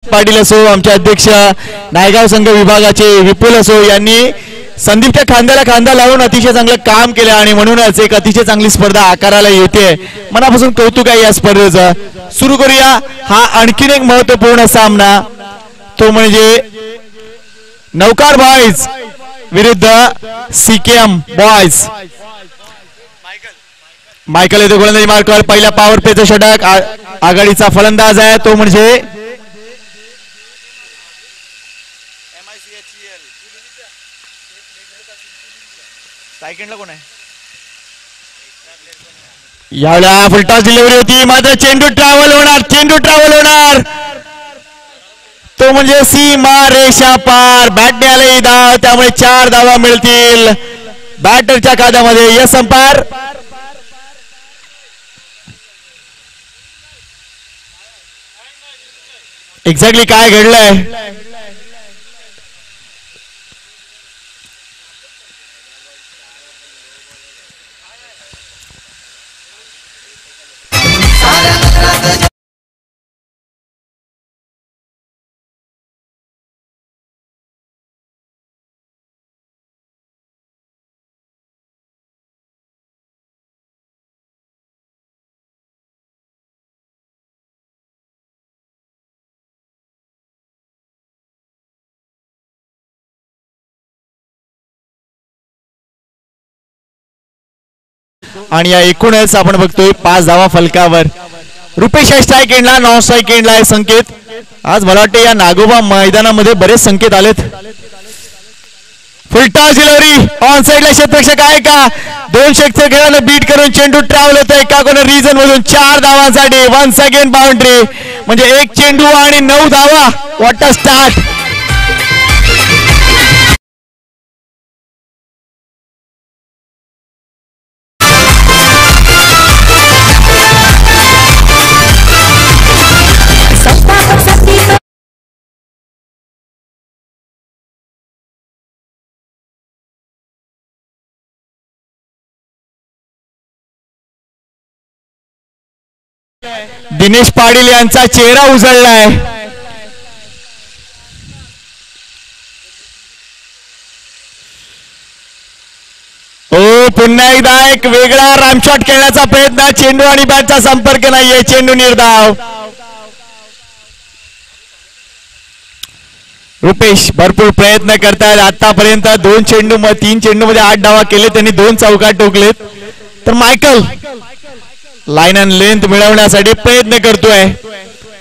पाटील असो, आमचे अध्यक्ष नायगाव संघ विभागाचे विपुल असो यांनी संदीपच्या खांद्याला खांदा लावून अतिशय चांगलं काम केलं आणि म्हणूनच एक अतिशय चांगली स्पर्धा आकाराला येते. मनापासून कौतुक आहे या स्पर्धेचं. सुरू करूया हा आणखीन एक महत्त्वपूर्ण सामना, तो म्हणजे नौकार बॉयज विरुद्ध सीकेएम बॉयज. मायकल येतो गोलंदाजी मार्कवर. पहिल्या पॉवर प्लेचा षटक. आघाडीचा फलंदाज आहे तो म्हणजे कोण आहे. यावेळेला फुलटॉस डिलिव्हरी होती मात्र चेंडू ट्रॅव्हल होणार. तो म्हणजे सीमा रेषा पार. बॅटने आले धाव, त्यामुळे 4 धावा मिळतील बॅटरच्या खात्यामध्ये. Yes umpire. एक्झॅक्टली काय घडलंय. आणि या एकूणच आपण बघतोय 5 धावा फलकावर. रुपेश स्ट्राईक एंडला, नॉन स्ट्राईक एंडला आहे संकेत. आज मला वाटतं या नागोबा मैदानामध्ये बरेच संकेत आलेत. फुलटॉस डिलिव्हरी ऑन साइडला क्षेत्ररक्षक आहे का. 2 क्षेत्ररक्षकांना बीट करून चेंडू ट्रॅव्हल होतोय एका कोणा रिजन मधून. 4 धावांसाठी वन्स अगेन बाउंड्री. म्हणजे 1 चेंडू आणि 9 धावा. What a start. Dinesh Patil यांचा चेहरा उजळलाय. पुन्हा एकदा एक वेगळा रामशॉट खेळण्याचा प्रयत्न. चेंडू आणि बॅटचा संपर्क नाहीये. चेंडू निर्धाव. रुपेश भरपूर प्रयत्न करतायत. आतापर्यंत 3 चेंडू मध्ये 8 धावा केले त्यांनी. 2 चौकार ठोकलेत. तर मायकल लाईन अँड लेंथ मिळवण्यासाठी प्रयत्न करतोय.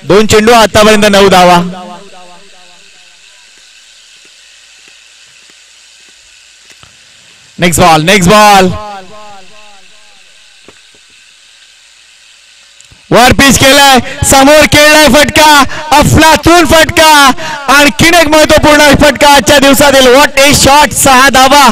2 चेंडू आतापर्यंत 9 धावा. Next ball. वर पिच केलाय, समोर खेळलाय फटका. अफलातून फटका. आणखीन एक महत्वपूर्ण फटका आजच्या दिवसातील. What A shot. 6 धावा.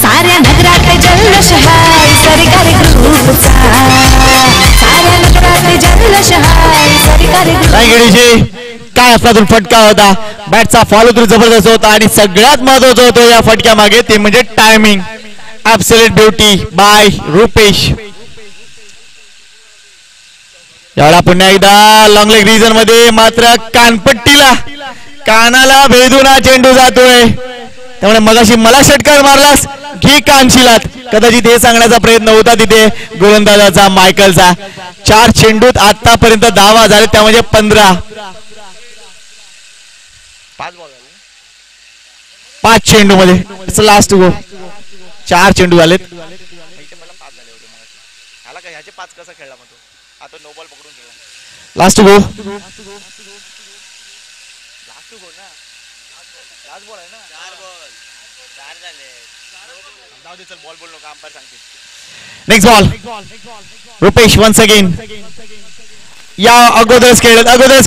साऱ्या नगरात जल्लोष हाय सरकारी ग्रुपचा. साऱ्या नगरात जल्लोष हाय सरकारी ग्रुप. काय अफलातून फटका होता. बॅटचा फॉलो थ्रू जबरदस्त होता आणि सगळ्यात महत्वाचं होतं या फटक्या मागे ते म्हणजे timing. Absolute beauty by Rupesh. याला पुन्हा एकदा लॉंग लेग रिजन मध्ये मात्र कानाला भेदून हा चेंडू जातोय. त्यामुळे मगाशी मला षटकार मारलास घे कानशिलात. कदाचित हे सांगण्याचा प्रयत्न होता तिथे गोलंदाजाचा मायकलचा. 4 चेंडूत आतापर्यंत धावा झाले त्यामध्ये 15. 5 चेंडू मध्ये लास्ट गो. 4 चेंडू झालेत. Last go. Next ball. Rupesh once again. या अगोदरच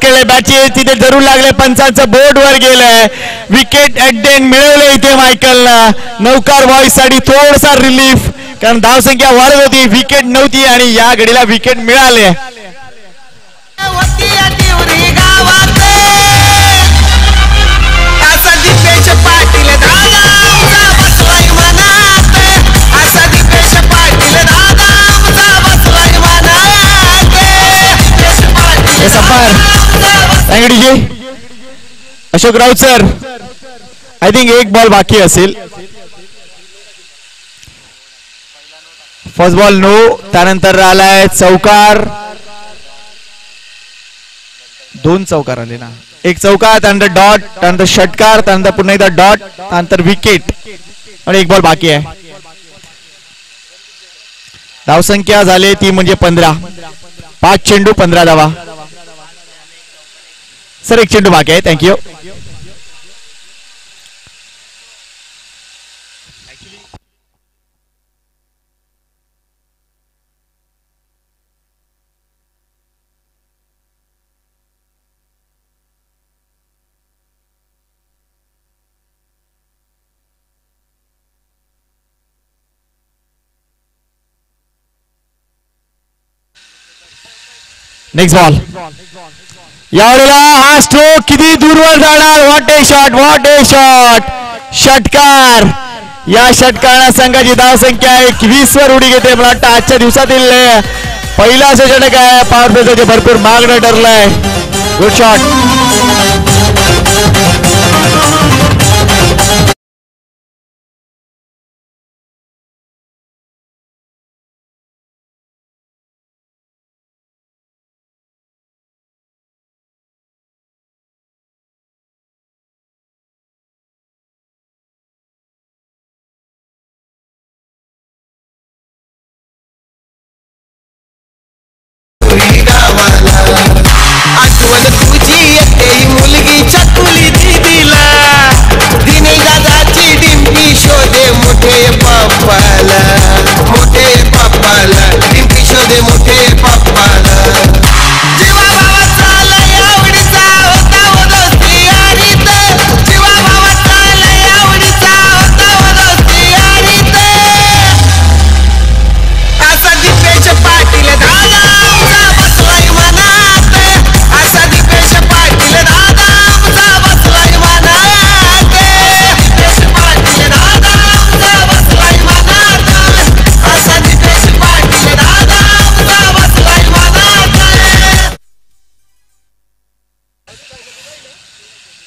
खेळले बॅटची तिथे जरूर लागले पंचांचं बोर्ड वर गेलंय विकेट ऍडेन मिळवलं इथे मायकलला नौकार बॉईज साठी थोडासा रिलीफ कारण धावसंख्या वाढत होती विकेट नव्हती आणि या घडीला विकेट मिळाले Ashok Raut sir I think एक बॉल बाकी असेल फर्स्ट बॉल नो त्यानंतर आलाय चौकार 2 चौकार आले ना एक चौकार त्यानंतर डॉट त्यानंतर षटकार त्यानंतर पुन्हा एकदा डॉट त्यानंतर विकेट आणि एक बॉल बाकी आहे धावसंख्या झाली ती म्हणजे 15 5 चेंडू 15 धावा सर एक चेंडू बाकी आहे थँक्यू नेक्स्ट बॉल यावेळेला हा स्ट्रोक किती दूरवर जाणार व्हॉट ए शॉट षटकार या षटकारा संघाची धावसंख्या 21 वर उडी घेते मला वाटतं आजच्या दिवसातील पहिला असं षटक आहे पॉवर प्लेचं भरपूर मागणं ठरलंय गुड शॉट आठवण तुझी येते मुलगी चकुली दिदीला दिने दादाची डिंपी शोधे मोठे पप्पाला डिंपी शोधे मोठे पप्पाला जीवा भावाचा लय आवडीचा होता व दोस्ती यारीत जीवा भावाचा लय आवडीचा होता व दोस्ती यारीत असा दीपेश पाटील दादा बसलाय मनात असा दीपेश पाटील दादा बसलाय मनात दीपेश पाटील दादा बसलाय मनात असा दीपेश पाटील दादा बसलाय मनात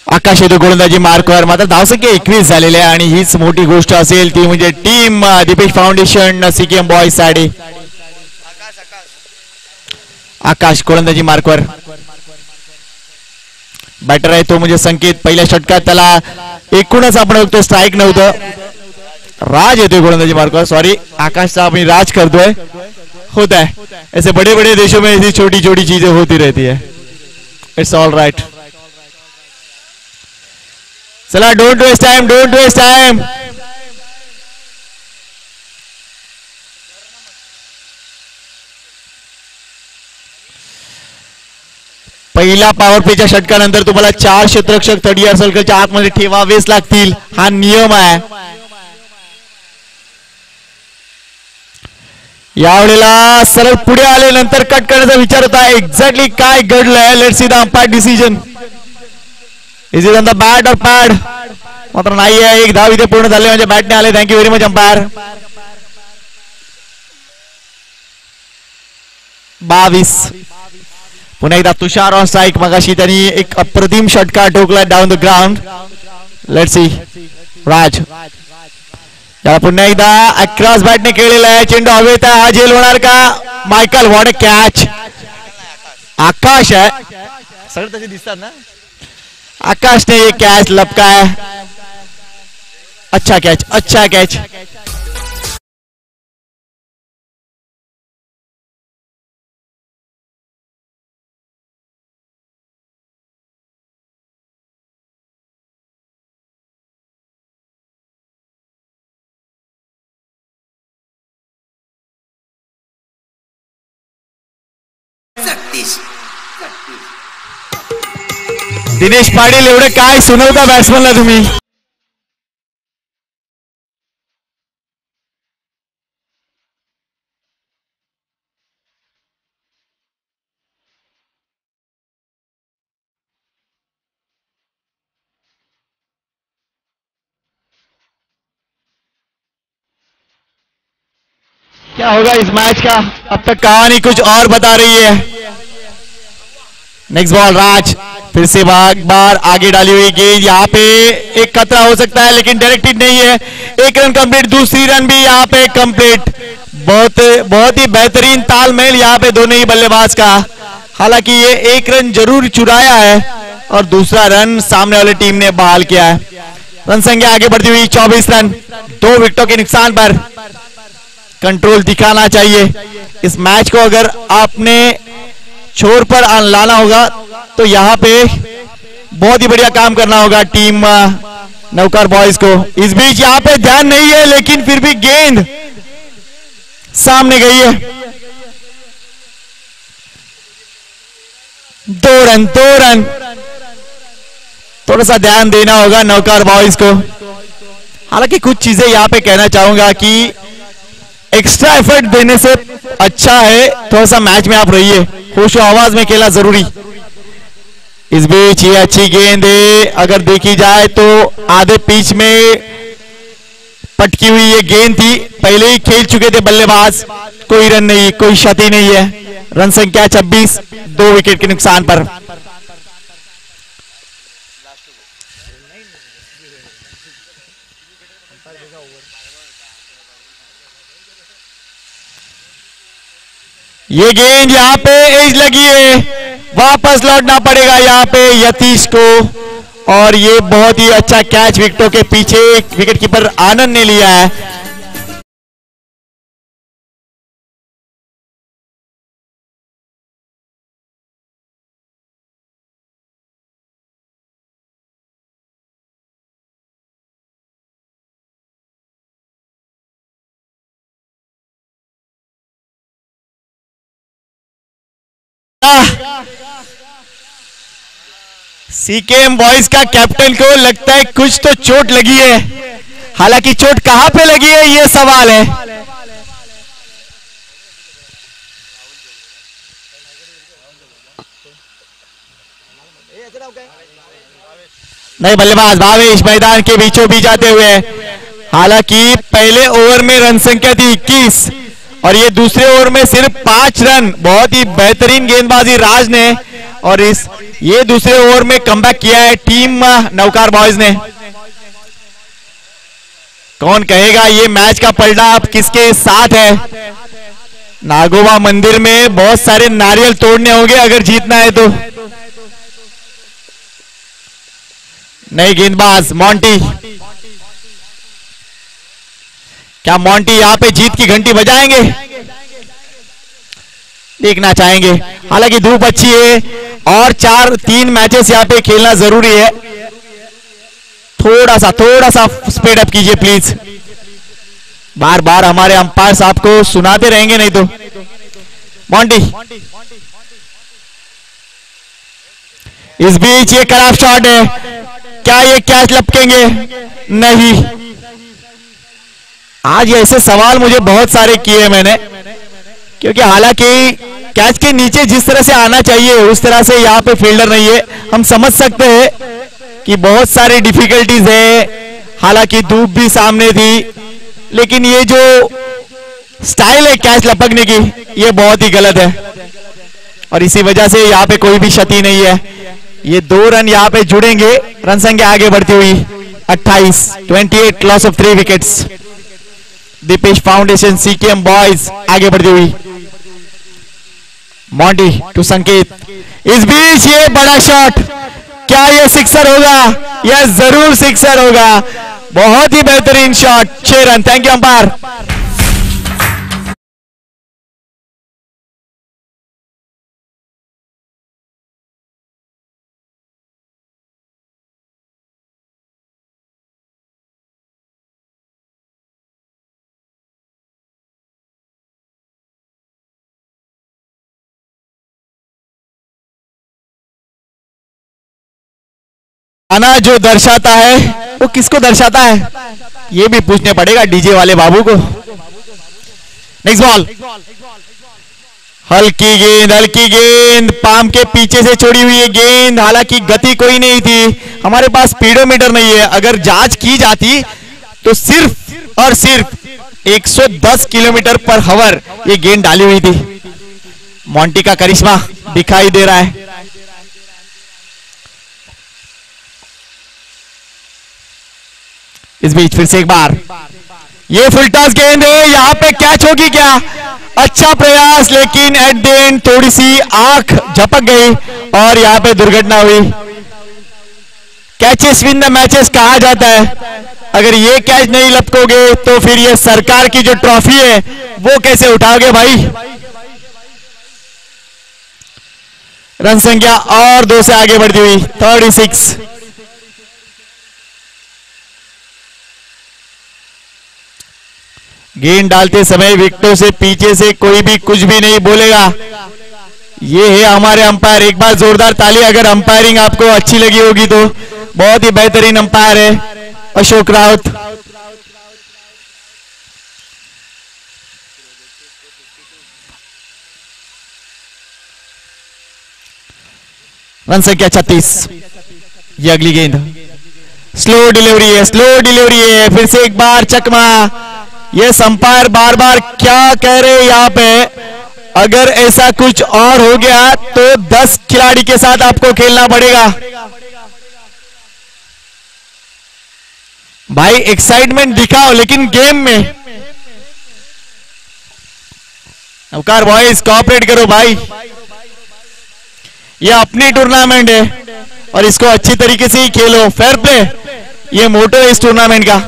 आकाश येतो गोलंदाजी मार्कवर मात्र धावसंख्या 21 झालेली आहे आणि हीच मोठी गोष्ट असेल ती म्हणजे team Deepesh foundation CKM boys साठी आकाश गोलंदाजी मार्कवर बॅटर आहे तो म्हणजे संकेत पहिल्या षटकात त्याला एकूणच आपण बघतो स्ट्राईक नव्हतं राज येतोय गोलंदाजी मार्कवर सॉरी आकाशचा आपण राज करतोय होता है ऐसे बड़े बड़े देशों में ऐसी छोटी छोटी चीजें होती रहती है इट्स ऑल राइट चला डोंट वेस्ट टाइम पहिला पॉवर प्लेच्या षटकानंतर तुम्हाला 4 क्षेत्ररक्षक थर्ड सर्कलच्या आतमध्ये ठेवावेच लागतील हा नियम आहे यावेळेला सरळ पुढे आले नंतर कट करण्याचा विचार होता एक्झॅक्टली काय घडलंय let's see the umpire decision is it on the bat और पॅड मात्र नाही आहे एक धाव इथे पूर्ण झाले म्हणजे बॅटने आले थँक्यू व्हेरी मच अंपायर 22 पुन्हा एकदा तुषार ऑन स्ट्राईक मगाशी त्यांनी एक अप्रतिम षटकार ठोकला down the ground let's see Raj याला पुन्हा एकदा अक्रॉस बॅटने खेळलेला आहे चेंडू हवेत आहे हा झेल होणार का मायकल व्हॉट अ कॅच आकाश आहे सगळे तसे दिसतात ना आकाशने ये कॅच लपकाय अच्छा कैच जगदीश दिनेश पाटील एवढं काय सुनवता बॅट्समनला तुम्ही. क्या होगा इस मैच का, अब तक कहानी कुछ और बता रही है. नेक्स्ट बॉल राज, फिर से बार आगे डाली हुई गेंद, यहाँ पे एक खतरा हो सकता है लेकिन डायरेक्टेड नहीं है. एक रन कंप्लीट, दूसरी रन भी यहाँ पे कंप्लीट. बहुत बहुत ही बेहतरीन तालमेल यहाँ पे दोनों ही बल्लेबाज का. हालांकि ये एक रन जरूर चुराया है और दूसरा रन सामने वाली टीम ने बहाल किया है. रन संख्या आगे बढ़ती हुई 24 रन, 2 विकेटों के नुकसान पर. कंट्रोल दिखाना चाहिए इस मैच को. अगर आपने छोर पर लाना होगा तो यहाँ पे बहुत ही बढ़िया काम करना होगा टीम नौकार बॉयज को. इस बीच यहाँ पे ध्यान नहीं है लेकिन फिर भी गेंद सामने गई है. 2 रन, 2 रन. थोड़ा सा ध्यान देना होगा नौकार बॉयज को. हालांकि कुछ चीजें यहाँ पे कहना चाहूंगा कि एक्स्ट्रा एफर्ट देने से अच्छा है थोड़ा सा मैच में आप रहिए, होशो आवाज में खेला जरूरी. इस बीच ये अच्छी गेंद है, अगर देखी जाए तो आधे पिच में पटकी हुई ये गेंद थी, पहले ही खेल चुके थे बल्लेबाज. कोई रन नहीं, कोई क्षति नहीं है. रन संख्या 26, 2 विकेट के नुकसान पर. ये गेंद यहाँ पे एज लगी है, वापस लौटना पड़ेगा यहाँ पे यतीश को. और ये बहुत ही अच्छा कैच विकेटों के पीछे विकेट कीपर आनंद ने लिया है. सीकेएम बॉयज का कैप्टन को लगता है कुछ तो चोट लगी है. हालांकि चोट कहां पे लगी है ये सवाल है. नहीं, बल्लेबाज भावेश मैदान के बीचों बीच आते हुए. हालांकि पहले ओवर में रन संख्या थी 21 और ये दूसरे ओवर में सिर्फ 5 रन. बहुत ही बेहतरीन गेंदबाजी राज ने और ये दूसरे ओवर में कमबैक किया है टीम नौकार बॉयज ने. कौन कहेगा ये मैच का पलटा अब किसके साथ है. नागोबा मंदिर में बहुत सारे नारियल तोड़ने होंगे अगर जीतना है तो. नई गेंदबाज मॉन्टी, क्या मॉन्टी यहाँ पे जीत की घंटी बजाएंगे, देखना चाहेंगे. हालांकि धूप अच्छी है और 3 मैचेस यहाँ पे खेलना जरूरी है. थोड़ा सा स्पीड अप कीजिए प्लीज. बार बार हमारे अंपायर साहब को सुनाते रहेंगे नहीं तो. मॉन्टी, इस बीच ये खराब शॉट है, क्या ये कैच लपकेंगे? नहीं. आज ऐसे सवाल मुझे बहुत सारे किए मैंने, क्योंकि हालांकि कैच के नीचे जिस तरह से आना चाहिए उस तरह से यहाँ पे फील्डर नहीं है. हम समझ सकते हैं कि बहुत सारी डिफिकल्टीज है, हालांकि धूप भी सामने थी, लेकिन ये जो स्टाइल है कैच लपकने की ये बहुत ही गलत है और इसी वजह से यहाँ पे कोई भी क्षति नहीं है. ये 2 रन यहाँ पे जुड़ेंगे. रन संख्या आगे बढ़ती हुई 28, 28, loss of 3 wickets. Deepesh foundation CKM boys आगे बढ़ती हुई. Monty to Sanket. इस बीच ये बड़ा शॉट, क्या ये सिक्सर होगा? यह जरूर सिक्सर होगा. बहुत ही बेहतरीन shot. 6 run. Thank you umpire. गाना जो दर्शाता है वो किसको दर्शाता है, ये भी पूछने पड़ेगा डीजे वाले बाबू को। नेक्स्ट बॉल, हल्की गेंद पाम के पीछे से छोड़ी हुई है गेंद, हालांकि गति कोई नहीं थी, हमारे पास स्पीडोमीटर नहीं है, अगर जांच की जाती तो सिर्फ और सिर्फ 110 किलोमीटर पर हावर ये गेंद डाली हुई थी। मोंटी का करिश्मा दिखाई दे रहा है। इस बीच फिर से एक बार ये फुल टॉस गेंद है, यहां पे कैच होगी क्या, अच्छा प्रयास, लेकिन एट द एंड थोड़ी सी आंख झपक गई और यहां पे दुर्घटना हुई। कैचेस विन द मैचेस कहा जाता है, अगर ये कैच नहीं लपकोगे तो फिर ये सरकार की जो ट्रॉफी है वो कैसे उठाओगे भाई। रन संख्या और 2 से आगे बढ़ती हुई 36। गेंद डालते समय विकेटों से पीछे से कोई भी कुछ भी नहीं बोलेगा। ये है हमारे अंपायर, एक बार जोरदार ताली अगर अंपायरिंग आपको अच्छी लगी होगी तो। बहुत ही बेहतरीन अंपायर है अशोक राउत। रन संख्या 36। ये अगली गेंद स्लो डिलीवरी है, फिर से एक बार चकमा। ये अंपायर बार बार क्या कह रहे हैं यहाँ पे, अगर ऐसा कुछ और हो गया तो 10 खिलाड़ी के साथ आपको खेलना पड़ेगा। भाई एक्साइटमेंट दिखाओ लेकिन गेम में। नवकार बॉयज कोऑपरेट करो भाई, ये अपनी टूर्नामेंट है और इसको अच्छी तरीके से ही खेलो, फेयर प्ले ये मोटो है इस टूर्नामेंट का।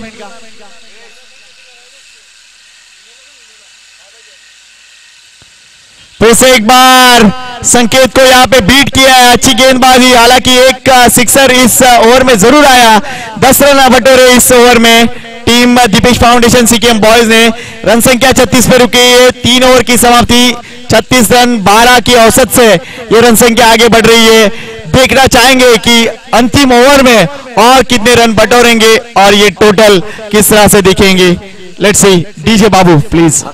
फिर से एक बार संकेत को यहां पे बीट किया है, अच्छी गेंदबाजी, हालांकि एक सिक्सर इस ओवर में जरूर आया। 10 रन बटोरे इस ओवर में team Deepesh foundation CKM boys ने। रन संख्या 36 पे रुकी है, 3 ओवर की समाप्ति, 36 रन 12 की औसत से ये रन संख्या आगे बढ़ रही है। देखना चाहेंगे कि अंतिम ओवर में और कितने रन बटोरेंगे और ये टोटल किस तरह से दिखेंगे। Let's see, DJ Babu please.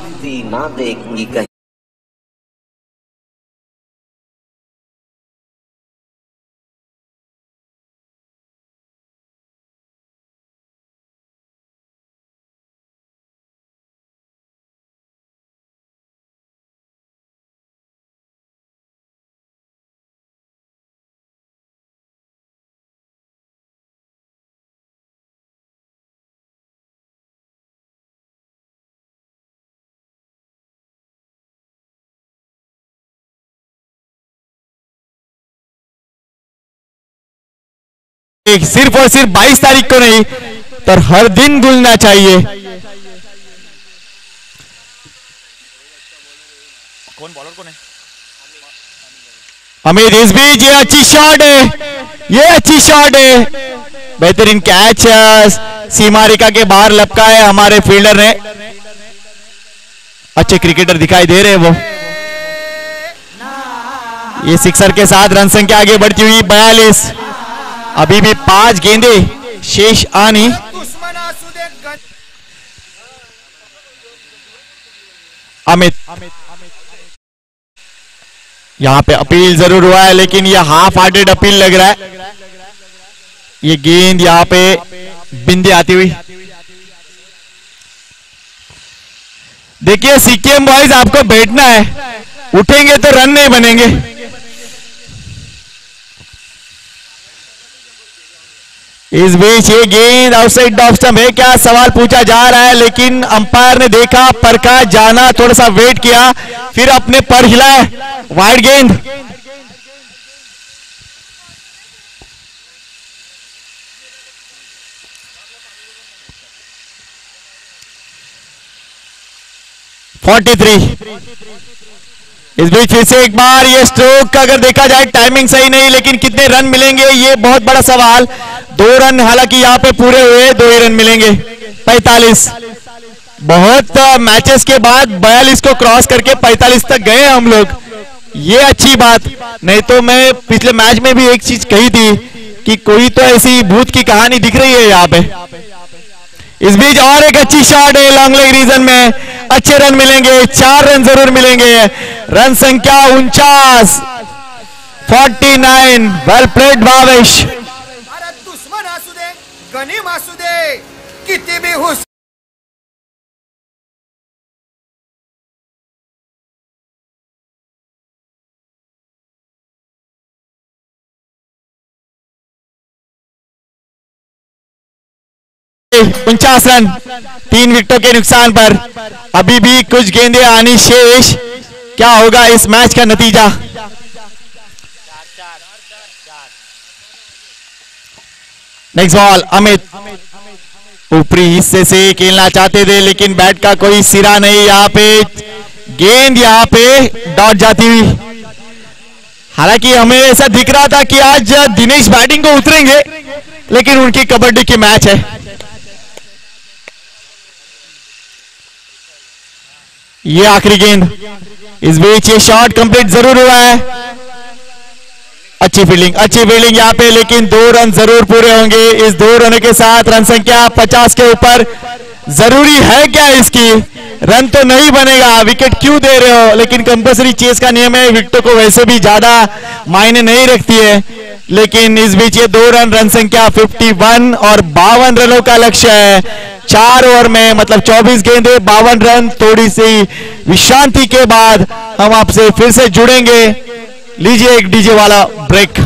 सिर्फ और सिर्फ 22 तारीख को नहीं पर हर दिन गुलना चाहिए। कौन बॉलर कौन है? अमित। इस बीच ये अच्छी शॉट है, बेहतरीन कैच, सीमा रेखा के बाहर लपका है हमारे फील्डर ने। अच्छे क्रिकेटर दिखाई दे रहे हैं वो। ये सिक्सर के साथ रन संख्या आगे बढ़ती हुई 42। अभी भी 5 गेंदे शेष आनी। अमित यहां पे अपील जरूर हुआ है लेकिन ये हाफ हार्टेड अपील लग रहा है। ये गेंद यहां पे बिंदी आती हुई। देखिए सीकेएम बॉयज आपको बैठना है, उठेंगे तो रन नहीं बनेंगे। इस बीच ये गेंद आउटसाइड ऑफ स्टंप है क्या, सवाल पूछा जा रहा है लेकिन अंपायर ने देखा, परखा, जाना, थोड़ा सा वेट किया, फिर अपने पर हिलाए। वाइड गेंद। इस बीच फिर से एक बार ये स्ट्रोक का अगर देखा जाए टाइमिंग सही नहीं, लेकिन कितने रन मिलेंगे ये बहुत बड़ा सवाल। 2 रन हालांकि यहां पे पूरे हुए, 2 ही रन मिलेंगे। 45। बहुत मैचेस के बाद 42 को क्रॉस करके 45 तक गए हम लोग, ये अच्छी बात। नहीं तो मैं पिछले मैच में भी एक चीज कही थी कि कोई तो ऐसी भूत की कहानी दिख रही है यहाँ पे। इस बीच और एक अच्छी शॉट है लॉन्ग लेग रीजन में, अच्छे रन मिलेंगे, 4 रन जरूर मिलेंगे। रन संख्या 49, 49। वेल प्लेड भावेश। अरे दुश्मन असू दे गनीम असू दे किती बी हुस उनचास रन 3 विकेटों के नुकसान पर। अभी भी कुछ गेंदें आनी शेष। क्या होगा इस मैच का नतीजा? नेक्स्ट बॉल अमित ऊपरी हिस्से से खेलना चाहते थे लेकिन बैट का कोई सिरा नहीं। यहाँ पे गेंद यहाँ पे डॉट जाती हुई। हालांकि हमें ऐसा दिख रहा था कि आज दिनेश बैटिंग को उतरेंगे लेकिन उनकी कबड्डी की मैच है। ये आखिरी गेंद। इस बीच ये शॉट कंप्लीट जरूर हुआ है। अच्छी फील्डिंग यहाँ पे, लेकिन 2 रन जरूर पूरे होंगे। इस 2 रनों के साथ रन संख्या 50 के ऊपर। जरूरी है क्या इसकी? रन तो नहीं बनेगा, विकेट क्यों दे रहे हो? लेकिन कंपल्सरी चेस का नियम है, विकेटों को वैसे भी ज्यादा मायने नहीं रखती है। लेकिन इस बीच ये 2 रन संख्या 51 और 52 रनों का लक्ष्य है 4 ओवर में, मतलब 24 गेंदे 52 रन। थोड़ी सी विश्रांति के बाद हम आपसे फिर से जुड़ेंगे। लीजिए एक डीजे वाला ब्रेक।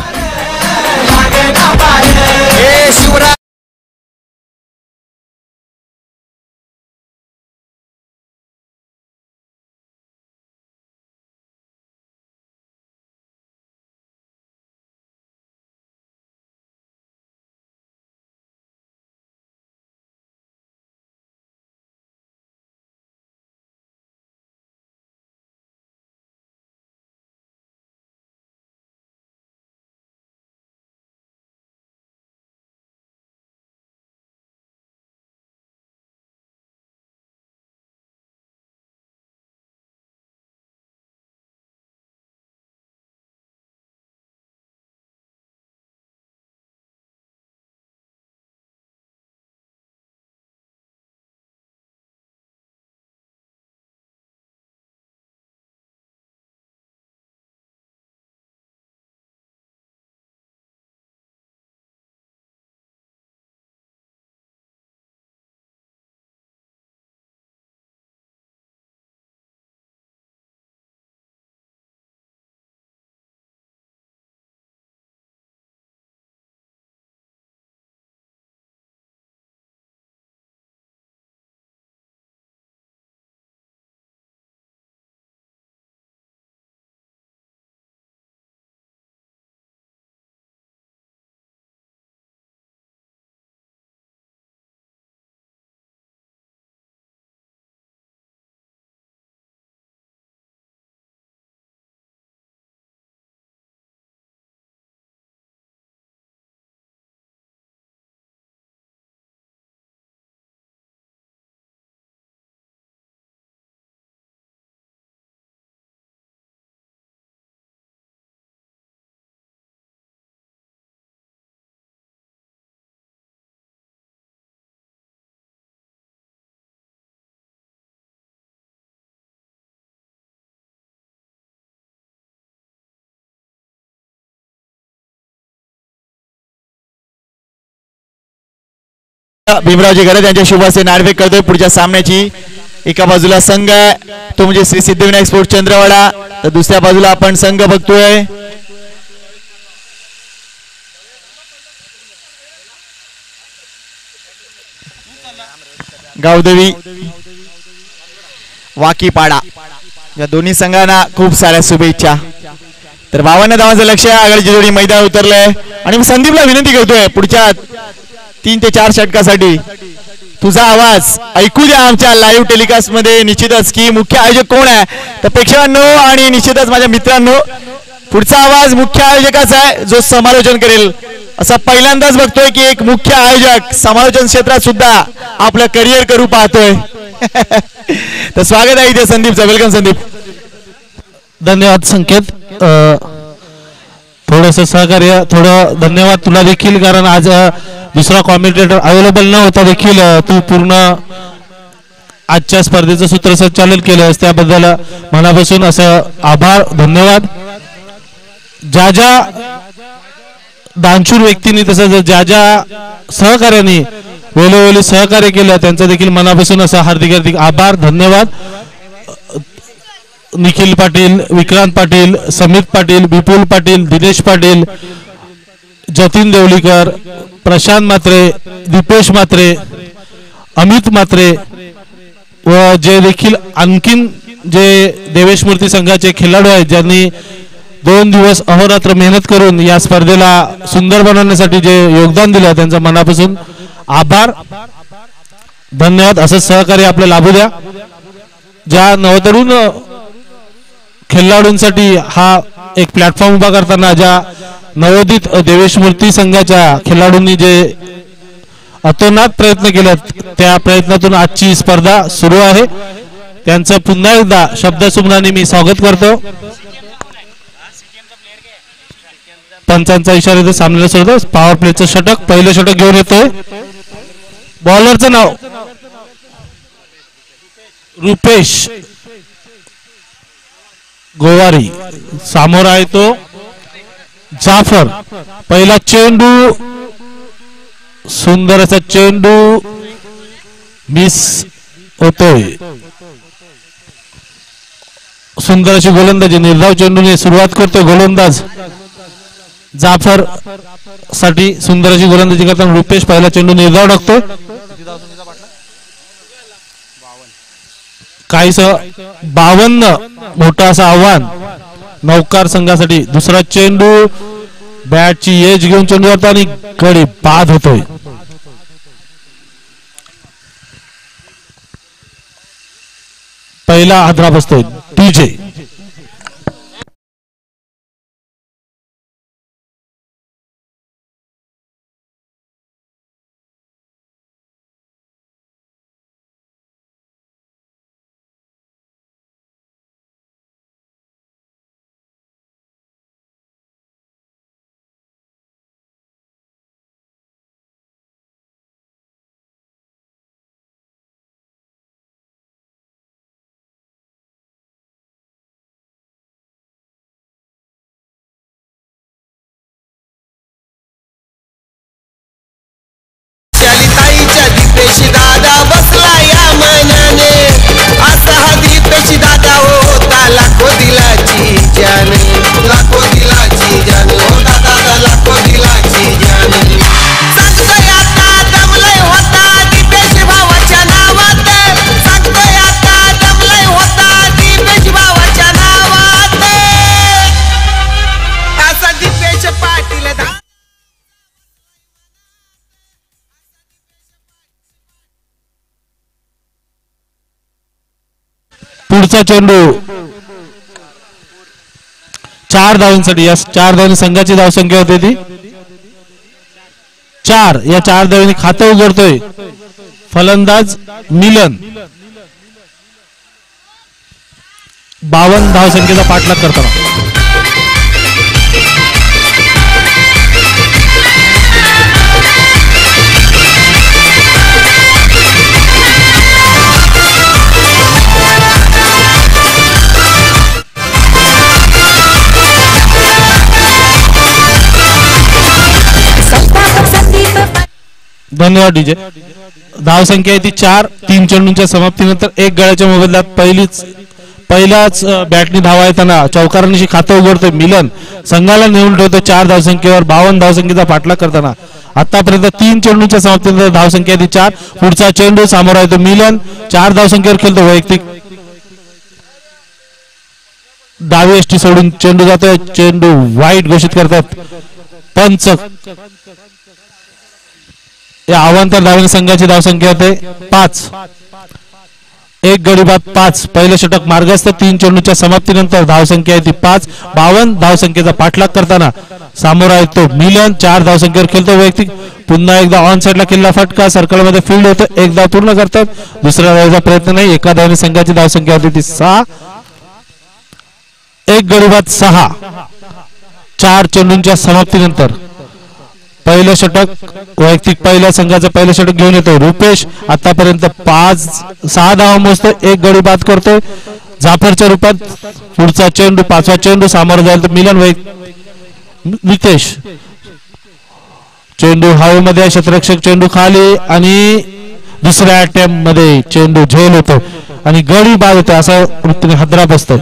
भीमरावजी घरे त्यांच्या शुभ हस्ते नाणेफेक करतोय पुढच्या सामन्याची। एका बाजूला संघ आहे तो म्हणजे श्री सिद्धिविनायक स्पोर्ट्स चंद्रवाडा, तर दुसऱ्या बाजूला आपण संघ बघतोय गावदेवी वाकीपाडा। या दोन्ही संघांना खूप साऱ्या शुभेच्छा। तर 52 धावांचं लक्ष्य आहे, आघाडीची जोडी मैदान उतरलंय आणि मी संदीपला विनंती करतोय पुढच्या 3 ते 4 षटकासाठी तुझा आवाज ऐकू द्या आमच्या लाईव्ह टेलिकास्ट मध्ये। निश्चितच की मुख्य आयोजक कोण आहे तर प्रेक्षकांनो आणि निश्चितच माझ्या मित्रांनो, पुढचा आवाज मुख्य आयोजकाचा आहे जो समालोचन करेल। असं पहिल्यांदाच बघतोय की एक मुख्य आयोजक समालोचन क्षेत्रात सुद्धा आपलं करिअर करू पाहतोय। तर स्वागत आहे इथे संदीपचं। वेलकम संदीप। धन्यवाद संकेत। थोडंसं सहकार्य, थोडं धन्यवाद तुला देखील, कारण आज दुसरा कॉमेंटेटर अवेलेबल न होता देखील तू पूर्ण आजच्या स्पर्धेचं सूत्रसंचालन केलंस, त्याबद्दल मनापासून असं आभार, धन्यवाद. ज्या ज्या दानशूर व्यक्तींनी तसंच ज्या ज्या सहकार्याने वेळोवेळी सहकार्य केलं त्यांचं देखील मनापासून असं हार्दिक हार्दिक आभार, धन्यवाद. निखिल पाटील, विक्रांत पाटील, समित पाटील, विपुल पाटील, दिनेश पाटील, जतीन देवलीकर, प्रशांत म्हात्रे, दीपेश म्हात्रे, अमित म्हात्रे व जे देखील आणखीन जे देवेश मूर्ती संघाचे खेळाडू आहेत ज्यांनी 2 दिवस अहोरात्र मेहनत करून या स्पर्धेला सुंदर बनवण्यासाठी जे योगदान दिलं त्यांचं मनापासून आभार, धन्यवाद. असं सहकार्य आपलं लाभू द्या. ज्या नवतरुण खेळाडूंसाठी हा एक प्लॅटफॉर्म उभा करताना ज्या नवोदित देवेश मूर्ती संघाच्या खेळाडूंनी जे अतोनात प्रयत्न केलेत त्या प्रयत्नातून आजची स्पर्धा सुरू आहे. त्यांचं पुन्हा एकदा शब्दसुमनाने मी स्वागत करतो. पंचांचा इशारा सामन्याला सोडतो. पॉवर प्लेचं षटक, पहिलं षटक घेऊन येतोय. बॉलरचं नाव रुपेश गोवारी, समोर आहे तो जाफर. पहिला चेंडू, सुंदर असा चेंडू मिस होतोय. सुंदर अशी गोलंदाजी, निर्धाव चेंडूने सुरुवात करतोय गोलंदाज जाफर साठी. सुंदर अशी गोलंदाजी करताना रुपेश पहिला चेंडू निर्धाव टाकतोय. काहीस 52 मोठं असं आव्हान नौकार संघासाठी. दुसरा चेंडू बॅटची एज घेऊन चेंडू जातो आणि गडी बाद होतोय. पहिला हादरा बसतोय डीजे. दीपेश दादा बसला या मनाने, असा हा दीपेश दादा होता लाखो दिलाची जान, लाखो दिलाची जान, हो दादा लाखो दिलाची जान. सांगतोय आता दमलय होता दीपेश भावाच्या नावात, सांगतोय आता दमलय होता दीपेश भावाच्या नावात, असा दीपेश पाटील पुढचा चेंडू 4 धावांसाठी. या 4 धावांनी संघाची धावसंख्या होती ती 4. या 4 धावांनी खातं उघडतोय फलंदाज मिलन. 52 धावसंख्येचा पाठलाग करताना धन्यवाद डीजे. धाव संख्या आहे ती 4. 3 चेंडूंच्या समाप्तीनंतर 1 गळ्याच्या मोबदल्यात पहिलाच बॅटनी धावा येताना चौकारांशी खातं उघडतोय मिलन. संघाला नेऊन ठेवतो 4 धावसंख्येवर. 52 धावसंख्येचा पाठलाग करताना आतापर्यंत 3 चेंडूंच्या समाप्तीनंतर धावसंख्या आहे ती 4. पुढचा चेंडू सामोरा येतो मिलन. 4 धावसंख्येवर खेळतो वैयक्तिक. डावी एसटी सोडून चेंडू जातोय. चेंडू वाईट घोषित करतात पंच. या अवांतर धावणे संघाची धावसंख्या होते 5. 1 गडी बाद 5. पहिलं षटक मार्गस्थ. 3 चेंडूच्या समाप्तीनंतर धावसंख्या आहे ती 5. 52 धावसंख्येचा पाठलाग करताना सामोरा येतो मिलन. 4 धावसंख्येवर खेळतो वैयक्तिक. पुन्हा एकदा ऑन साइडला केलेला फटका सर्कल मध्ये फील्ड होतो. 1 धाव पूर्ण करतात. दुसऱ्या धावेचा प्रयत्न नाही. एका धावने संघाची धावसंख्या होती ती 6. 1 गडी बाद 6. 4 चेंडूंच्या समाप्तीनंतर पहिलं षटक वैयक्तिक पहिल्या संघाचं पहिलं षटक घेऊन येतोय रुपेश. आतापर्यंत 6 धावा मोजतोय, 1 गडी बाद करतोय जाफरच्या रूपात. पुढचा चेंडू 5वा चेंडू सामोरं जाईल तर मिलन नितेश. चेंडू हवेमध्ये, क्षेत्ररक्षक चेंडू खाली आणि दुसऱ्या अटेम्प्ट मध्ये चेंडू झेल होतो आणि गडी बाद होतो. असा वृत्तीने हादरा बसतोय.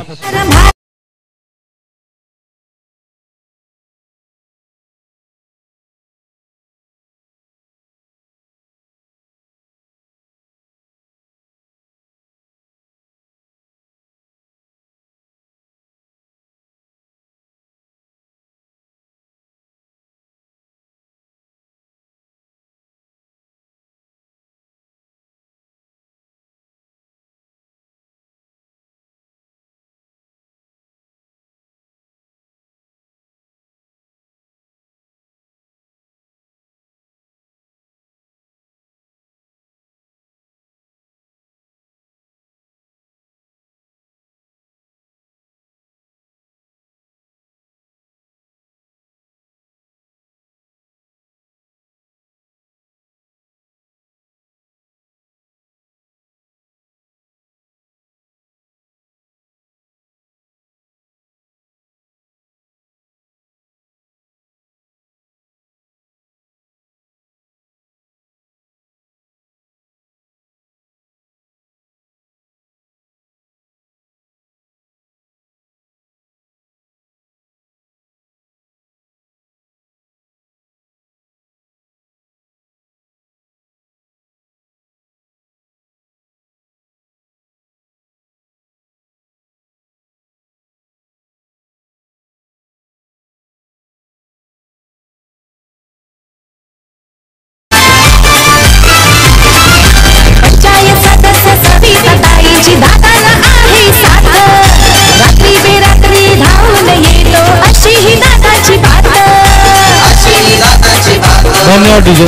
धन्यवाद डीजे.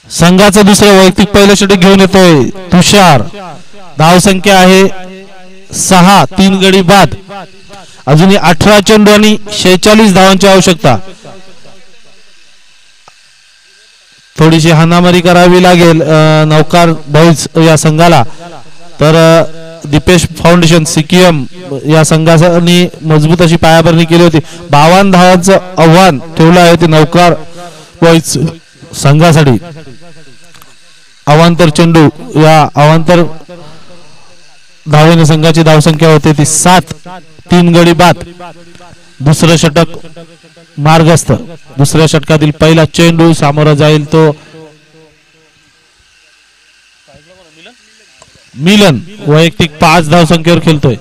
संघाचं दुसरं वैयक्तिक पहिलं षटक घेऊन येतोय तुषार. धाव संख्या आहे 6, 3 गडी बाद. अजूनही 18 चेंडू आणि 46 धावांची आवश्यकता. थोडीशी हाणामारी करावी लागेल नौकार बॉईज या संघाला. तर दीपेश फाउंडेशन सिकियम या संघाने मजबूत अशी पायाभरणी केली होती. 52 धावांचं आव्हान ठेवलं आहे ते नौकार बॉईज संघासाठी. अवांतर चेंडू, या अवांतर धावेने संघाची धावसंख्या होते ती 7, 3 गडी बाद. दुसरं षटक मार्गस्थ. दुसऱ्या षटकातील पहिला चेंडू सामोरा जाईल तो मिलन. वैयक्तिक 5 धावसंख्येवर खेळतोय.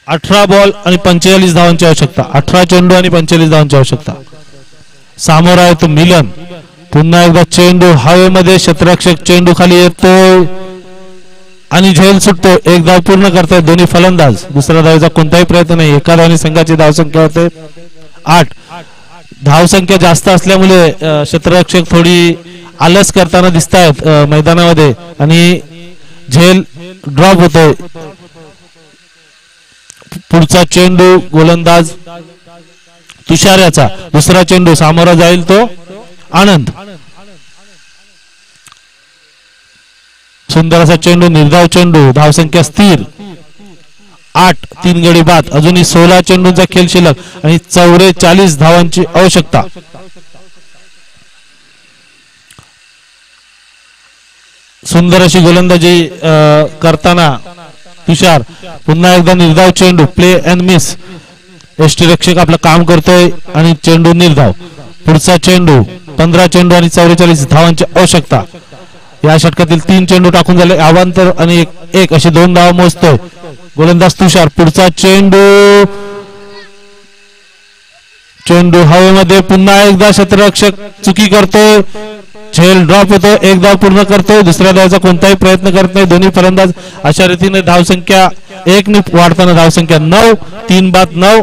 18 बॉल आणि 45 धावांची आवश्यकता. 18 चेंडू आणि 45 धावांची आवश्यकता. सामोरा आहे तो मिलन. पुन्हा एकदा चेंडू हवेमध्ये, क्षेत्ररक्षक चेंडू खाली येतोय आणि झेल सुटतो. एक धाव पूर्ण करतायत दोन्ही फलंदाज. दुसऱ्या धावेचा कोणताही प्रयत्न नाही. एका धावाने संघाची धावसंख्या होते 8. धावसंख्या जास्त असल्यामुळे क्षेत्ररक्षक थोडी आलस करताना दिसत आहेत मैदानामध्ये आणि झेल ड्रॉप होतोय. पुढचा चेंडू गोलंदाज तुषार याचा. दुसरा चेंडू सामोरा जाईल तो आनंद. सुंदर असा चेंडू, निर्धाव चेंडू. धावसंख्या स्थिर 8, 3 गडी बाद. अजूनही 16 चेंडूंचा खेळ शिल्लक आणि 44 धावांची आवश्यकता. सुंदर अशी गोलंदाजी करताना तुषार. पुन्हा एकदा निर्धाव चेंडू, प्ले अँड मिस. यष्टीरक्षक आपलं काम करतोय आणि चेंडू निर्धाव. पुढचा चेंडू 15 चेंडू आणि 44 धावांची आवश्यकता. या षटकातील 3 चेंडू टाकून झाले. अवांतर आणि एक अशी 2 धावा मोजतोय गोलंदाज तुषार. पुढचा चेंडू चेंडू हवेमध्ये पुन्हा एकदा क्षेत्ररक्षक चुकी करतोय, झेल ड्रॉप होतो, एक धाव पूर्ण करतोय, दुसऱ्या धावाचा कोणताही प्रयत्न करत नाही दोन्ही फलंदाज. अशा रीतीने धावसंख्या 1 ने वाढताना धावसंख्या 9, 3-9,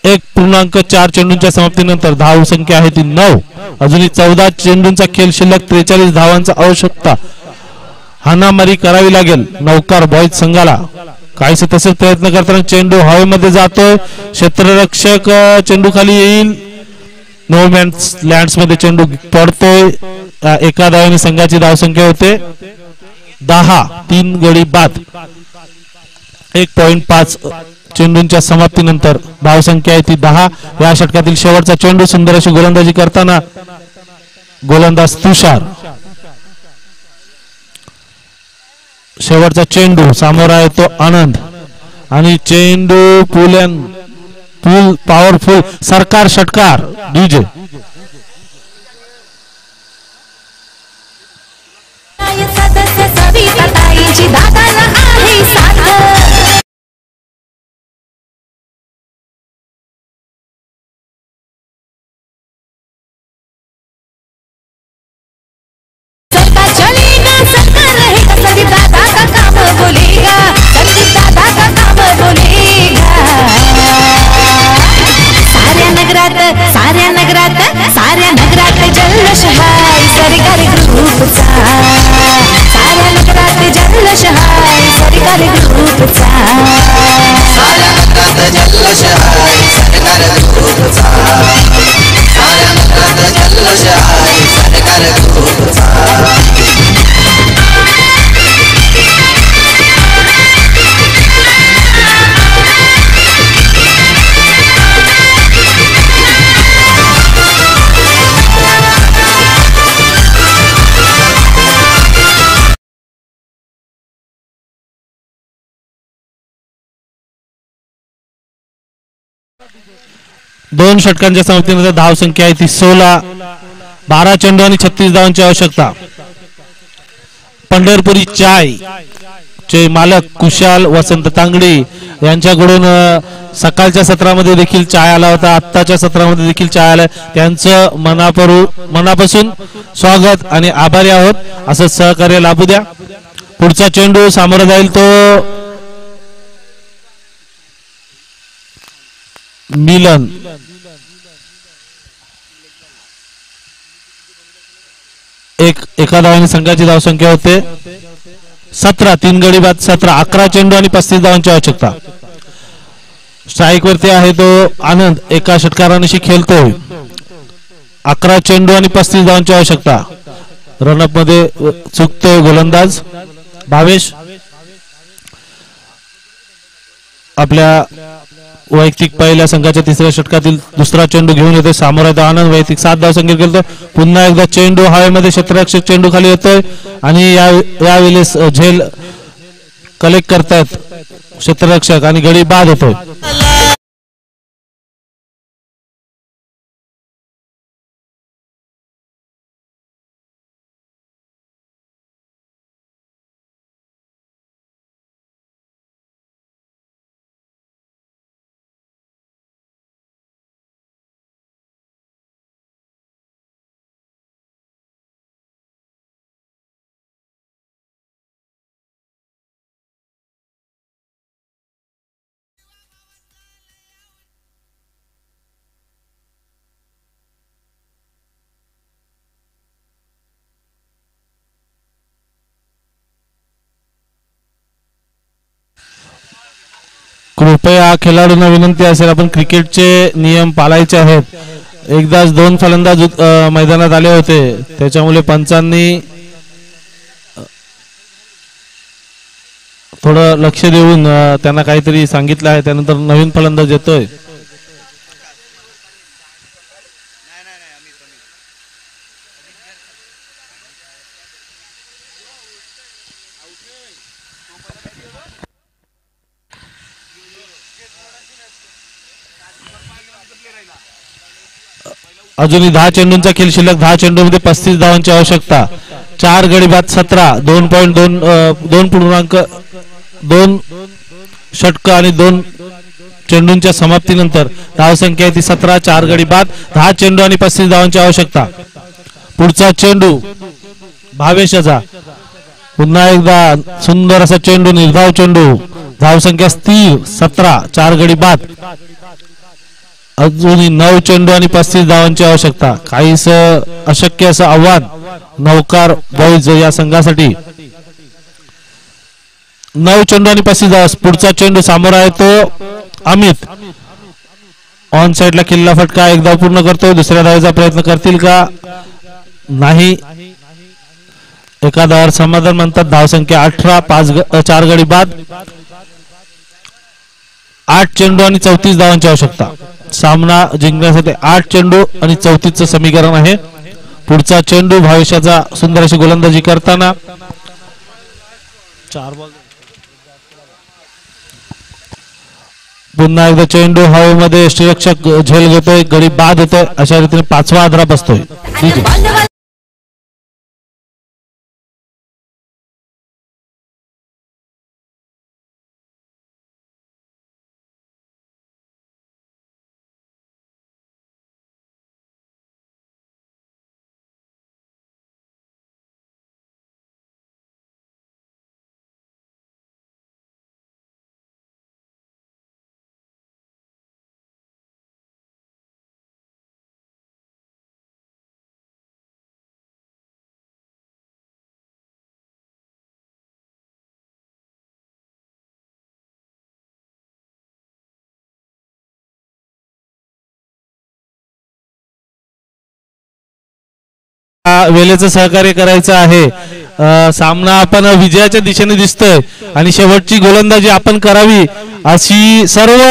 1.4 चेंडूंच्या समाप्तीनंतर धावसंख्या आहे ती 9. अजूनही 14 चेंडूंचा खेळ शिल्लक, 43 धावांचा आवश्यकता. हाणामारी करावी लागेल नौकार बॉयज संघाला. काहीसे तसेच प्रयत्न करताना चेंडू हवेमध्ये जातोय, क्षेत्ररक्षक चेंडू खाली येईल, नो मॅन्स लँड्स मध्ये चेंडू पडतोय. एका धावाने संघाची धावसंख्या होते 10, 3 गडी बाद. 1.5 चेंडूंच्या समाप्तीनंतर धावसंख्या आहे ती 10. या षटकातील शेवटचा चेंडू, सुंदर अशी गोलंदाजी करताना गोलंदाज तुषार. शेवटचा चेंडू, सामोरा येतो आनंद आणि चेंडू फुल पॉवरफुल सरकार षटकार डीजे. सदस्य सविता ताईची दादाला आहे साथ. सरकार चलेगा, सरकार रहेगा, संदीप दादा का काम बोलेगा, संदीप दादा का काम बोलेगा. साऱ्या नगरात जल्लोष हाय सरकारी ग्रुपचा. साऱ्या नगरात जल्लोष हाय सरकारी ग्रुपचा. साऱ्या नगरात जल्लोष आहे सरकार ग्रुपचा. साऱ्या नगरात जल्लोष आहे सरकार ग्रुपचा. दोन षटकांच्या समाप्तीनंतर धावसंख्या आहे ती 16. 12 चेंडू आणि 36 धावांची आवश्यकता. पंढरपुरी चाय चे मालक कुशाल वसंत तांगडी यांच्याकडून सकाळच्या सत्रामध्ये देखील चाय आला होता, आत्ताच्या सत्रामध्ये देखील चाय आला. त्यांचं मनापासून स्वागत आणि आभारी आहोत. असं सहकार्य लाभू द्या. पुढचा चेंडू सामोरा जाईल तो मिलन. एका धावाने संघाची धावसंख्या होते 17. 3 गडी बाद 17. 11 चेंडू आणि 35 धावांची आवश्यकता. स्ट्राईक वरती आहे तो आनंद, एका षटकारांशी खेळतोय. 11 चेंडू आणि 35 धावांची आवश्यकता. रनअप मध्ये चुकतोय गोलंदाज भावेश. आपल्या वैयक्तिक पहिल्या संघाच्या तिसऱ्या षटकातील दुसरा चेंडू घेऊन येतोय सामोरा येतो आनंद. वैयक्तिक 7 धावसंख्या खेळतो. पुन्हा एकदा चेंडू हवेमध्ये, क्षेत्ररक्षक चेंडू खाली येतोय आणि यावेळेस झेल कलेक्ट करतायत क्षेत्ररक्षक आणि गडी बाद होतोय. कृपया खेळाडूंना विनंती असेल, आपण क्रिकेटचे नियम पाळायचे आहेत. एकदाच 2 फलंदाज मैदानात आले होते, त्याच्यामुळे पंचांनी थोडं लक्ष देऊन त्यांना काहीतरी सांगितलं आहे. त्यानंतर नवीन फलंदाज येतोय. अजूनही 10 चेंडूंचा खेळ शिल्लक. 10 चेंडूमध्ये 35 धावांची आवश्यकता. 4 गडी बाद 17. 2.2 षटक आणि 2 चेंडूंच्या समाप्तीनंतर धावसंख्या ती 17, 4 गडी बाद, 10 चेंडू आणि 35 धावांची आवश्यकता. पुढचा चेंडू भावेशाचा, पुन्हा एकदा सुंदर असा चेंडू, निर्धाव चेंडू, धावसंख्या स्थिर 17, 4 गडी बाद, अजूनही 9 चेंडू आणि 35 धावांची आवश्यकता. काहीस अशक्य असं आव्हान नौकार बॉईज या संघासाठी. 9 चेंडू आणि 35 धावा. पुढचा चेंडू सामोरा आहे तो अमित, ऑन साइडला किल्ला फटका, एकदा पूर्ण करतोय. दुसऱ्या धावेचा प्रयत्न करतील का? नाही. एका धावावर समाधान म्हणतात. धावसंख्या 18, 4 गडी बाद, 8 चेंडू आणि 34 धावांची आवश्यकता. सामना जिंकण्यासाठी 8 चेंडू आणि 34चं समीकरण आहे. पुढचा चेंडू भावेशाचा, सुंदर अशी गोलंदाजी करताना पुन्हा एकदा चेंडू हवेमध्ये, श्रीरक्षक झेल घेतोय, गडी बाद होतोय. अशा रीतीने 5वा आदरा बसतोय. वेळेचं सहकार्य करायचं आहे. सामना आपण विजयाच्या दिशेने दिसतोय आणि शेवटची गोलंदाजी आपण करावी अशी सर्व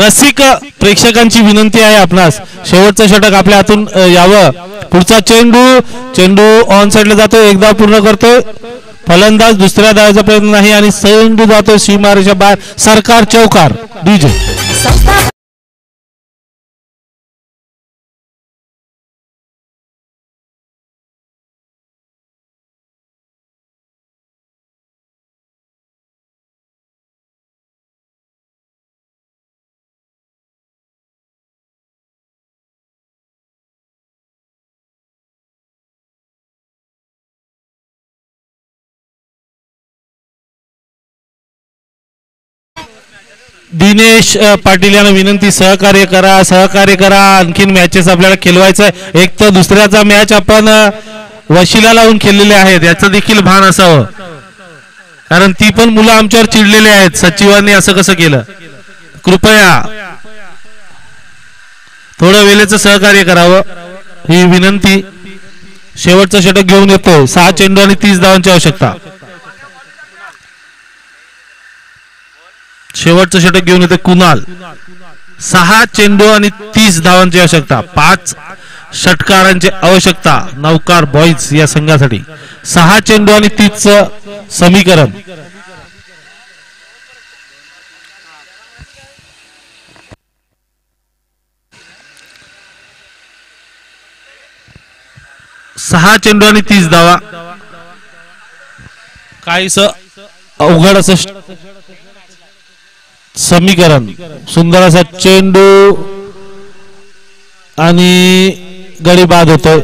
रसिक प्रेक्षकांची विनंती आहे आपणास. शेवटचं षटक आपल्या हातून यावं. पुढचा चेंडू ऑन साइडला जातोय, एकदा पूर्ण करतोय फलंदाज, दुसऱ्या धावाचा प्रयत्न नाही आणि चेंडू जातोय सीमारेषा बाहेर. सरकार चौकार. डीजे दिनेश पाटील यांना विनंती, सहकार्य करा. आणखीन मॅचेस आपल्याला खेळवायचं. एक तर दुसऱ्याचा मॅच आपण वशिला लावून खेळलेले आहेत, याचं देखील भान असावं, कारण ती पण मुलं आमच्यावर चिडलेले आहेत. सचिवांनी असं कसं केलं? कृपया थोडं वेळेचं सहकार्य करावं ही विनंती. शेवटचं षटक घेऊन येतोय. 6 चेंडू आणि 30 धावांची आवश्यकता. शेवटचं षटक घेऊन येते कुणाल. 6 चेंडू आणि 30 धावांची आवश्यकता. 5 षटकारांची आवश्यकता नौकार बॉईज या संघासाठी. 6 चेंडू आणि 30चं समीकरण. सहा चेंडू आणि 30 धावा. काहीस अवघड असं समीकरण. सुंदर असा चेंडू आणि गडी बाद होतोय.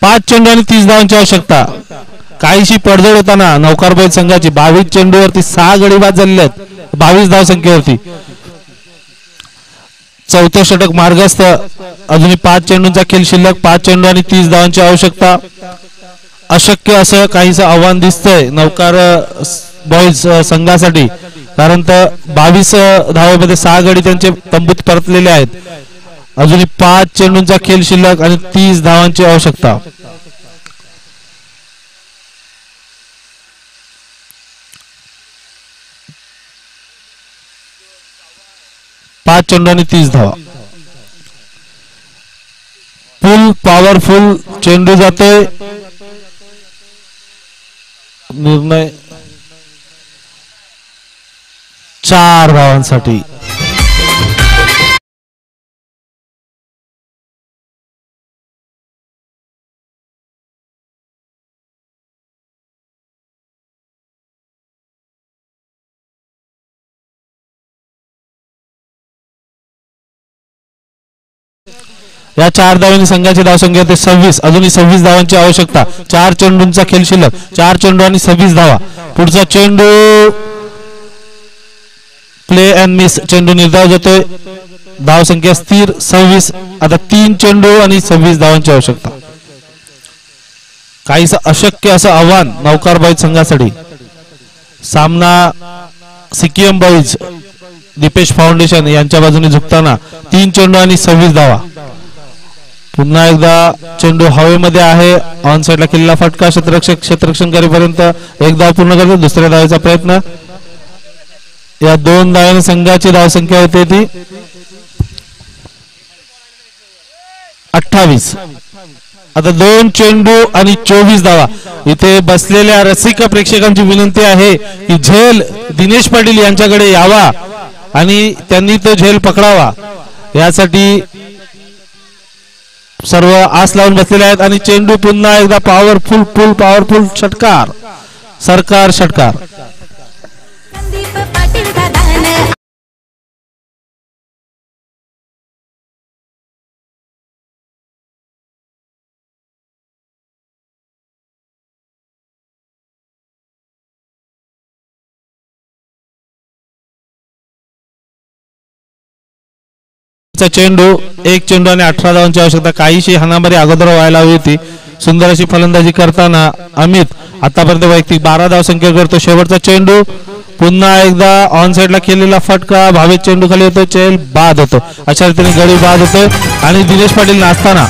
पाच चेंडू आणि 30 धावांची आवश्यकता. काहीशी पडझड होताना नौकारबैल संघाची 22 चेंडूवरती 6 गडी बाद झालेले आहेत 22 धाव संख्येवरती. चौथं षटक मार्गस्थ. अजूनही 5 चेंडूंचा खेळ शिल्लक. 5 चेंडू आणि 30 धावांची आवश्यकता. अशक्य असं काहीसं आव्हान दिसतंय नौकार बॉईज संघासाठी, कारण तर 22 धावेमध्ये 6 गडी त्यांचे तंबूत परतलेले आहेत. अजूनही 5 चेंडूंचा खेळ शिल्लक आणि 30 धावांची आवश्यकता. 5 चेंडू आणि 30 धावा. फुल पॉवरफुल चेंडू जातोय. निर्णय 4 धावांसाठी. या 4 धावांनी संघाची धावसंख्या ते 26. अजूनही 26 धावांची आवश्यकता. 4 चेंडूंचा खेळ शिल्लक. 4 चेंडू आणि 26 धावा. पुढचा चेंडू प्ले अँड मिस चेंडू निर्धाव जातोय. धावसंख्या स्थिर 26. आता 3 चेंडू आणि 26 धावांची आवश्यकता. काहीसं अशक्य असं आव्हान नौकार बॉईज संघासाठी. सामना सिक्कीम बॉईज दीपेश फाउंडेशन यांच्या बाजूने झुकताना 3 चेंडू आणि 26 धावा. पुन्हा एकदा चेंडू हवेमध्ये आहे. ऑन साइडला केलेला फटका. क्षेत्ररक्षण करेपर्यंत एक धाव पूर्ण करतो. दुसऱ्या धावेचा प्रयत्न. या 2 धावांनी संघाची धावसंख्या होते ती 28. आता 2 चेंडू आणि 24 धावा. इथे बसलेल्या रसिक प्रेक्षकांची विनंती आहे की झेल दिनेश पाटील यांच्याकडे यावा आणि त्यांनी तो झेल पकडावा. यासाठी सर्व आस लावून बसलेले आहेत. आणि चेंडू पुन्हा एकदा पॉवरफुल षटकार. सरकार षटकार. संदीप पाटील दादानं चेंडू. 1 चेंडू आणि 18 धावांची आवश्यकता. काहीशी हाणामारी अगोदर व्हायला हवी होती. सुंदर अशी फलंदाजी करताना अमित आतापर्यंत वैयक्तिक 12 धावसंख्या करतो. शेवटचा चेंडू. पुन्हा एकदा ऑन साइडला केलेला फटका. भावेत चेंडू खाली होतो. चेल बाद होतो. अशा रीतीने गडी बाद होतो आणि दिनेश पाटील नाचताना